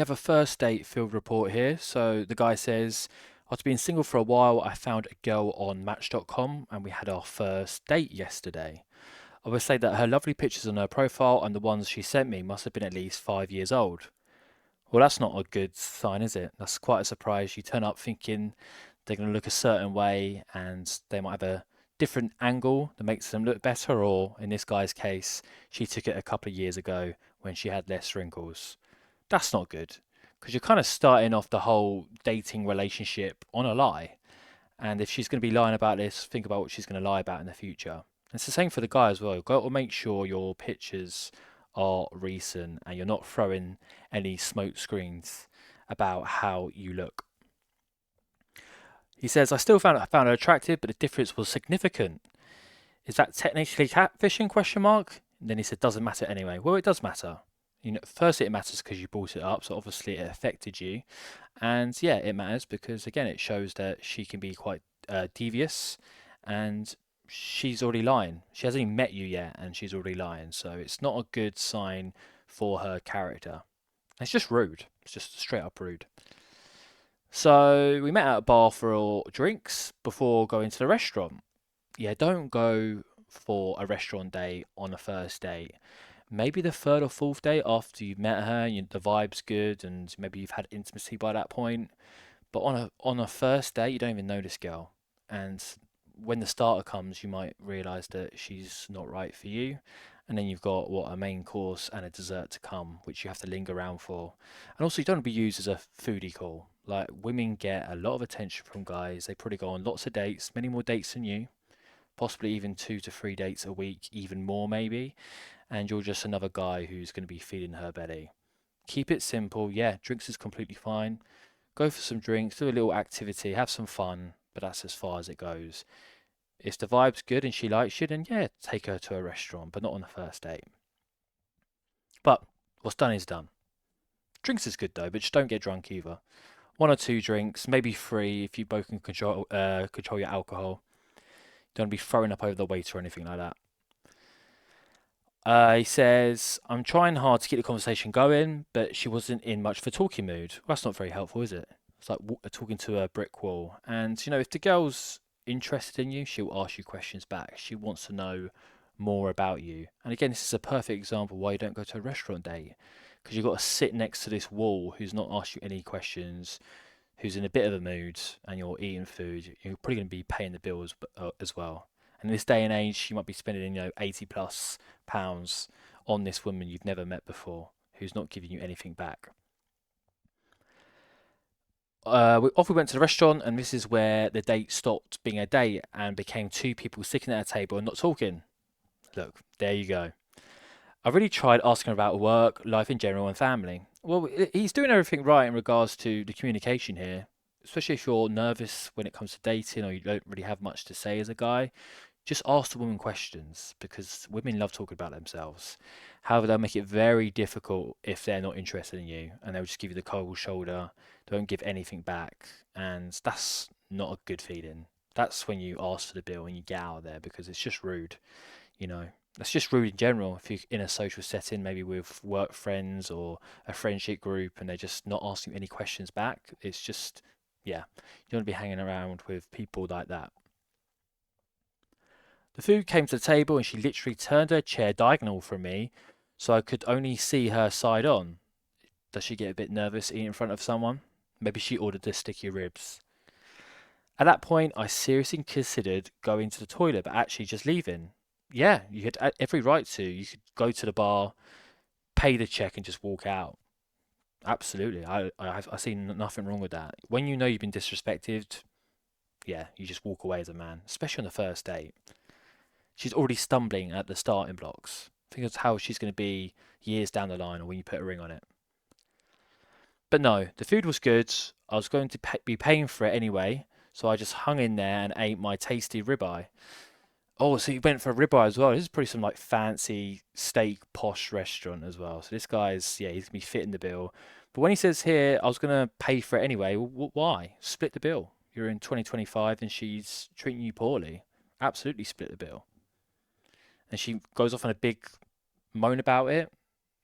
We have a first date field report here. So the guy says, after being single for a while, I found a girl on Match.com and we had our first date yesterday. I would say that her lovely pictures on her profile and the ones she sent me must have been at least 5 years old. Well, that's not a good sign, is it? That's quite a surprise. You turn up thinking they're going to look a certain way and they might have a different angle that makes them look better, or in this guy's case, she took it a couple of years ago when she had less wrinkles. That's not good because you're kind of starting off the whole dating relationship on a lie. And if she's going to be lying about this, think about what she's going to lie about in the future. It's the same for the guy as well. You've got to make sure your pictures are recent and you're not throwing any smoke screens about how you look. He says, I still found her attractive, but the difference was significant. Is that technically catfishing? Question mark. And then he said, doesn't matter anyway. Well, it does matter. Firstly, it matters because you brought it up, so obviously it affected you. And yeah, it matters because again, it shows that she can be quite devious, and she's already lying. She hasn't even met you yet, and she's already lying. So it's not a good sign for her character. It's just rude. It's just straight up rude. So we met at a bar for drinks before going to the restaurant. Yeah, don't go for a restaurant date on a first date. Maybe the third or fourth date after you've met her, the vibe's good, and maybe you've had intimacy by that point. But on a first date, you don't even know this girl, and when the starter comes, you might realize that she's not right for you. And then you've got what a main course and a dessert to come, which you have to linger around for. And also, you don't want to be used as a foodie call. Like women get a lot of attention from guys. They probably go on lots of dates, many more dates than you, possibly even 2 to 3 dates a week, even more maybe. And you're just another guy who's going to be feeding her belly. Keep it simple. Yeah, drinks is completely fine. Go for some drinks, do a little activity, have some fun, but that's as far as it goes. If the vibe's good and she likes you, then yeah, take her to a restaurant, but not on the first date. But what's done is done. Drinks is good though, but just don't get drunk either. 1 or 2 drinks, maybe three if you both can control your alcohol. Don't be throwing up over the waiter or anything like that. He says, I'm trying hard to keep the conversation going, but she wasn't in much of a talking mood. Well, that's not very helpful, is it? It's like talking to a brick wall. And, if the girl's interested in you, she'll ask you questions back. She wants to know more about you. And again, this is a perfect example why you don't go to a restaurant date. Because you've got to sit next to this wall who's not asked you any questions, who's in a bit of a mood, and you're eating food. You're probably going to be paying the bills as well. And in this day and age, you might be spending, 80 plus pounds on this woman you've never met before, who's not giving you anything back. Off we went to the restaurant, and this is where the date stopped being a date and became two people sitting at a table and not talking. Look, there you go. I really tried asking her about work, life in general, and family. Well, he's doing everything right in regards to the communication here, especially if you're nervous when it comes to dating or you don't really have much to say as a guy. Just ask the women questions because women love talking about themselves. However, they'll make it very difficult if they're not interested in you and they'll just give you the cold shoulder, they won't give anything back, and that's not a good feeling. That's when you ask for the bill and you get out of there because it's just rude, you know. That's just rude in general. If you're in a social setting, maybe with work friends or a friendship group, and they're just not asking any questions back, it's just, yeah, you don't want to be hanging around with people like that. The food came to the table and she literally turned her chair diagonal from me so I could only see her side on. Does she get a bit nervous eating in front of someone? Maybe she ordered the sticky ribs. At that point, I seriously considered going to the toilet, but actually just leaving. Yeah, you had every right to. You could go to the bar, pay the check, and just walk out. Absolutely, I see nothing wrong with that. When you know you've been disrespected, yeah, you just walk away as a man, especially on the first date. She's already stumbling at the starting blocks. Think of how she's going to be years down the line or when you put a ring on it. But no, the food was good. I was going to be paying for it anyway, so I just hung in there and ate my tasty ribeye. Oh, so you went for a ribeye as well. This is probably some like fancy steak posh restaurant as well. So this guy's, yeah, he's gonna be fitting the bill. But when he says here, I was gonna pay for it anyway. Why? Split the bill. You're in 2025 and she's treating you poorly. Absolutely split the bill. And she goes off on a big moan about it.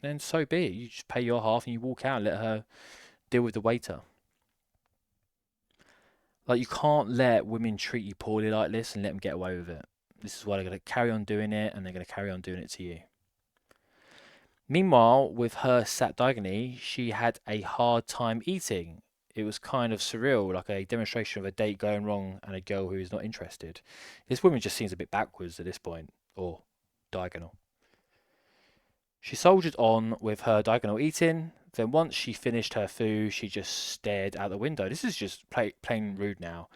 then so be it. You just pay your half and you walk out and let her deal with the waiter. Like, you can't let women treat you poorly like this and let them get away with it. This is why they're going to carry on doing it, and they're going to carry on doing it to you. Meanwhile, with her sat diagonally, she had a hard time eating. It was kind of surreal, like a demonstration of a date going wrong and a girl who is not interested. This woman just seems a bit backwards at this point, or diagonal. She soldiered on with her diagonal eating. Then, once she finished her food, she just stared out the window. This is just plain rude now.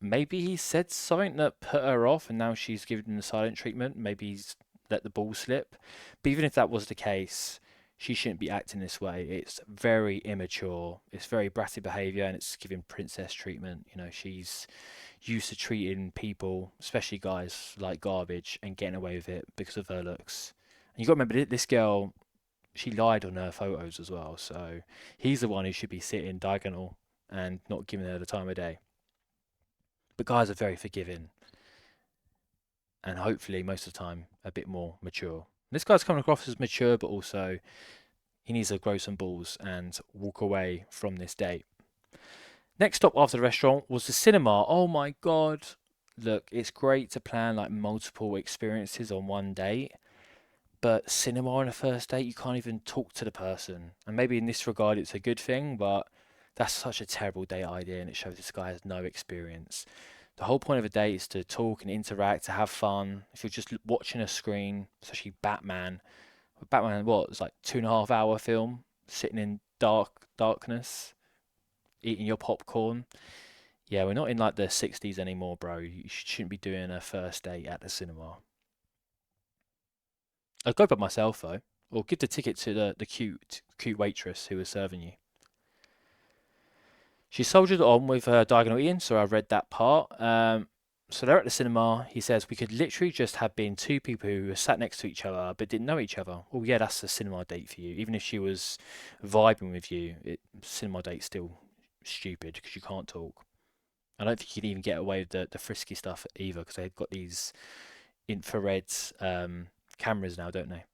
Maybe he said something that put her off, and now she's giving him the silent treatment. Maybe he's let the ball slip. But even if that was the case, she shouldn't be acting this way. It's very immature. It's very bratty behaviour, and it's giving princess treatment. You know, she's used to treating people, especially guys, like garbage and getting away with it because of her looks. And you got to remember, this girl, she lied on her photos as well. So he's the one who should be sitting diagonal and not giving her the time of day. But guys are very forgiving and hopefully most of the time a bit more mature. This guy's coming across as mature, but also he needs to grow some balls and walk away from this date. Next stop after the restaurant was the cinema. Oh my god. Look, it's great to plan like multiple experiences on one date, but cinema on a first date, you can't even talk to the person. And maybe in this regard, it's a good thing, but that's such a terrible date idea, and it shows this guy has no experience. The whole point of a date is to talk and interact, to have fun. If you're just watching a screen, especially Batman, what? It's like 2.5 hour film, sitting in darkness, eating your popcorn. Yeah, we're not in like the 60s anymore, bro. You shouldn't be doing a first date at the cinema. I'd go by myself though, or give the ticket to the cute waitress who was serving you. She soldiered on with her diagonal eating, so I read that part. So they're at the cinema. He says we could literally just have been two people who were sat next to each other but didn't know each other. Oh yeah, that's a cinema date for you. Even if she was vibing with you, cinema date's still stupid because you can't talk. I don't think you can even get away with the frisky stuff either because they've got these infrared cameras now, don't they?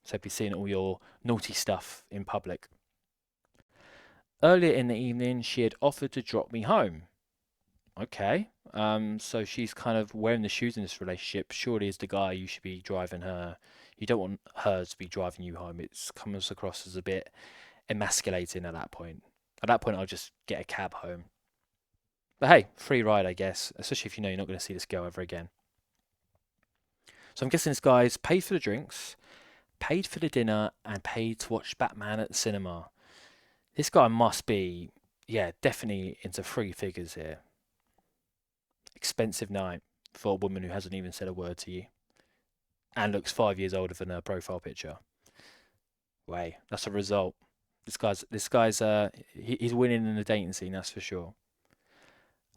So they'd be seeing all your naughty stuff in public. Earlier in the evening, she had offered to drop me home. Okay. So she's kind of wearing the shoes in this relationship. Surely, as the guy, you should be driving her. You don't want her to be driving you home. It comes across as a bit emasculating at that point. At that point, I'll just get a cab home. But hey, free ride, I guess, especially if you know you're not going to see this girl ever again. So I'm guessing this guy's paid for the drinks, paid for the dinner, and paid to watch Batman at the cinema. This guy must be, yeah, definitely into three figures here. Expensive night for a woman who hasn't even said a word to you and looks 5 years older than her profile picture. Way, that's a result. He's winning in the dating scene, that's for sure.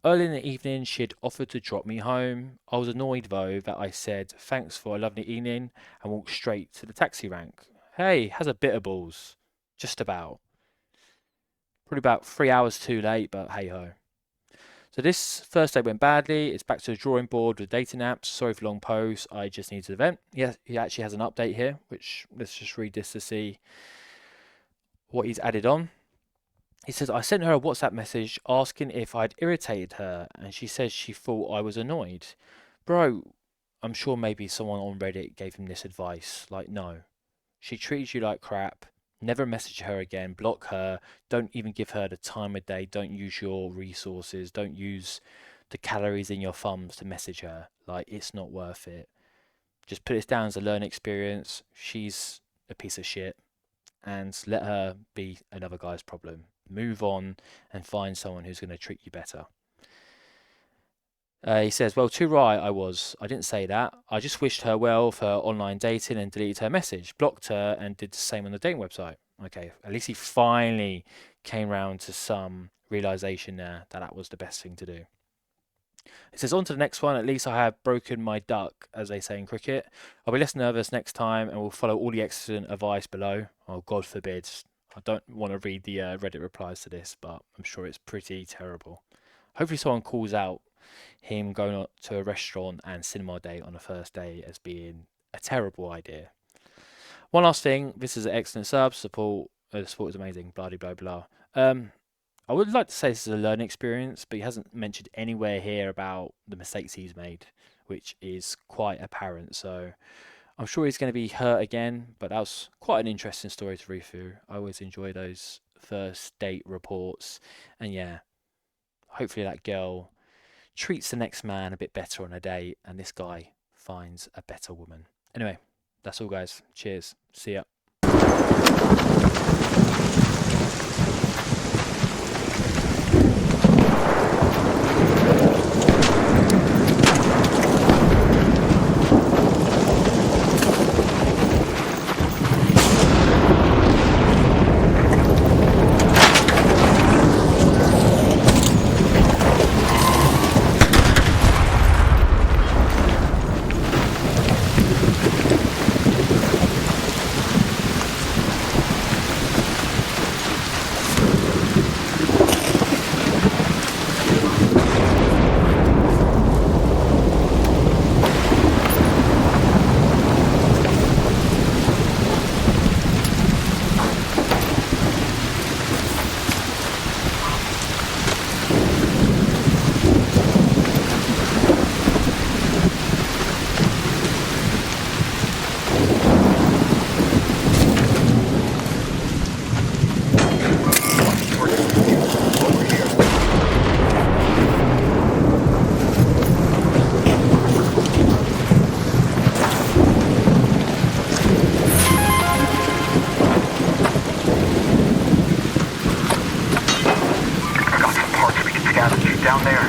Early in the evening, she had offered to drop me home. I was annoyed though that I said thanks for a lovely evening and walked straight to the taxi rank. Hey, has a bit of balls. Just about. Probably about 3 hours too late, but hey ho. So this first day went badly. It's back to the drawing board with dating apps. Sorry for long post. I just need to vent. Yeah, he actually has an update here, which let's just read this to see what he's added on. He says, I sent her a WhatsApp message asking if I'd irritated her, and she says she thought I was annoyed. Bro, I'm sure maybe someone on Reddit gave him this advice. Like, no. She treats you like crap. Never message her again. Block her. Don't even give her the time of day. Don't use your resources. Don't use the calories in your thumbs to message her. Like, it's not worth it. Just put it down as a learning experience. She's a piece of shit. And let her be another guy's problem. Move on and find someone who's going to treat you better. He says, well, too right I was. I didn't say that. I just wished her well for her online dating and deleted her message, blocked her, and did the same on the dating website. Okay, at least he finally came round to some realization there that that was the best thing to do. It says, on to the next one. At least I have broken my duck, as they say in cricket. I'll be less nervous next time and will follow all the excellent advice below. Oh, God forbid. I don't want to read the Reddit replies to this, but I'm sure it's pretty terrible. Hopefully someone calls out him going to a restaurant and cinema date on a first day as being a terrible idea. One last thing, this is an excellent sub, support, the support is amazing, blah, blah, blah. I would like to say this is a learning experience, but he hasn't mentioned anywhere here about the mistakes he's made, which is quite apparent. So I'm sure he's going to be hurt again, but that was quite an interesting story to read through. I always enjoy those first date reports. And yeah, hopefully that girl treats the next man a bit better on a date and this guy finds a better woman. Anyway, that's all, guys. Cheers. See ya. Down there.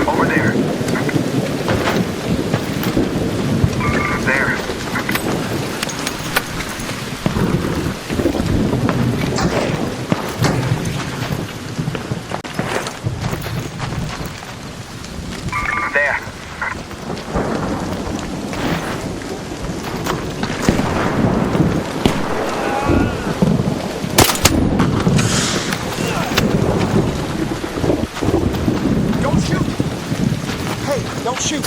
Over there. There. There. Don't shoot! Hey, don't shoot!